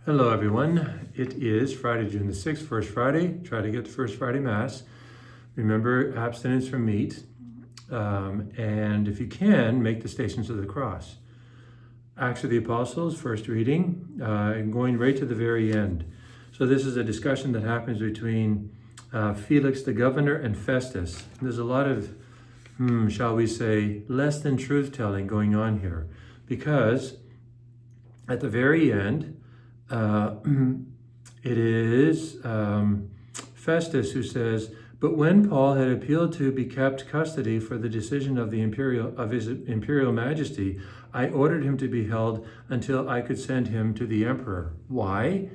Hello, everyone. It is Friday, June the 6th, First Friday. Try to get the First Friday Mass. Remember abstinence from meat. And if you can, make the Stations of the Cross. Acts of the Apostles, first reading, and going right to the very end. So this is a discussion that happens between Felix the governor and Festus. There's a lot of, shall we say, less than truth-telling going on here. Because at the very end, it is Festus who says, "But when Paul had appealed to be kept custody for the decision of his imperial majesty, I ordered him to be held until I could send him to the emperor." Why?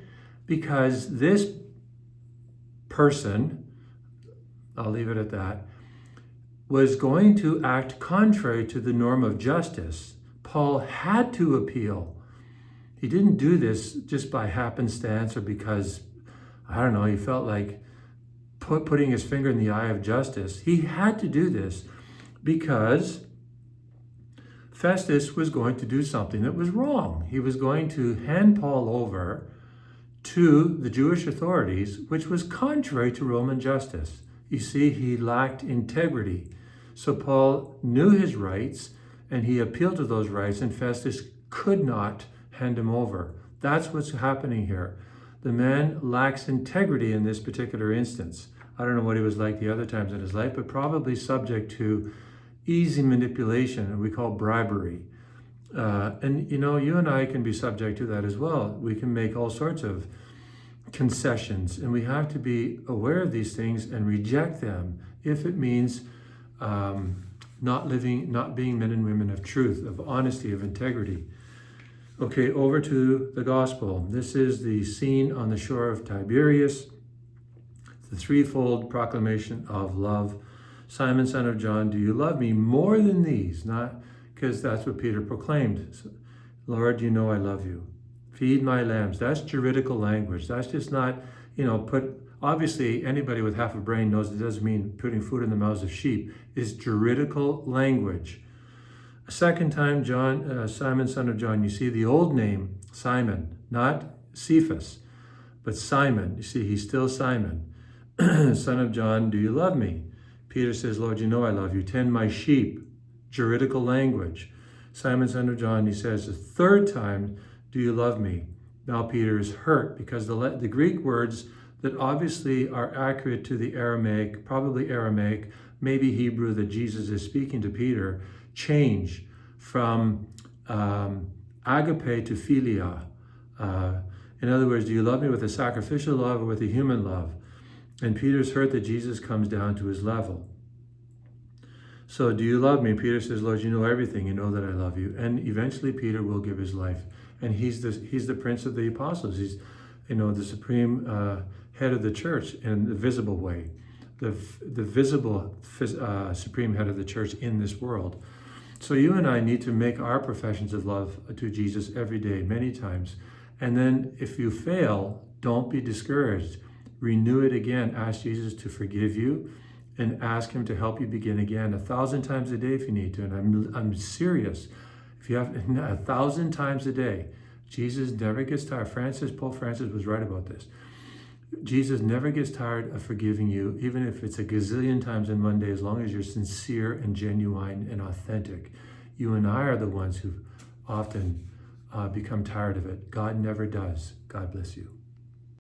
Because this person, I'll leave it at that, was going to act contrary to the norm of justice. Paul had to appeal. He didn't do this just by happenstance or because, I don't know, he felt like putting his finger in the eye of justice. He had to do this because Festus was going to do something that was wrong. He was going to hand Paul over to the Jewish authorities, which was contrary to Roman justice. You see, he lacked integrity. So Paul knew his rights and he appealed to those rights, and Festus could not hand him over. That's what's happening here. The man lacks integrity in this particular instance. I don't know what he was like the other times in his life, but probably subject to easy manipulation, and we call bribery. And you and I can be subject to that as well. We can make all sorts of concessions, and we have to be aware of these things and reject them if it means not being men and women of truth, of honesty, of integrity. Okay, over to the gospel. This is the scene on the shore of Tiberias, the threefold proclamation of love. Simon, son of John, do you love me more than these? Not because that's what Peter proclaimed. Lord, you know I love you. Feed my lambs. That's juridical language. That's just not, obviously anybody with half a brain knows it doesn't mean putting food in the mouths of sheep. It's juridical language. A second time, Simon, son of John, you see the old name, Simon, not Cephas, but Simon. You see, he's still Simon. Son of John, do you love me? Peter says, Lord, you know I love you. Tend my sheep. Juridical language. Simon, son of John, he says, the third time, do you love me? Now Peter is hurt because the Greek words that obviously are accurate to the Aramaic, probably Aramaic, maybe Hebrew that Jesus is speaking to Peter, change from agape to philia. In other words, do you love me with a sacrificial love or with a human love? And Peter's hurt that Jesus comes down to his level. So do you love me? Peter says, Lord, you know everything. You know that I love you. And eventually Peter will give his life. And he's the prince of the apostles. He's, the supreme head of the church in the visible way. The visible supreme head of the church in this world. So you and I need to make our professions of love to Jesus every day, many times. And then if you fail, don't be discouraged. Renew it again. Ask Jesus to forgive you and ask him to help you begin again 1,000 times a day if you need to. And I'm serious. If you have 1,000 times a day, Jesus never gets tired. Pope Francis was right about this. Jesus never gets tired of forgiving you, even if it's a gazillion times in one day, as long as you're sincere and genuine and authentic. You and I are the ones who often become tired of it. God never does. God bless you.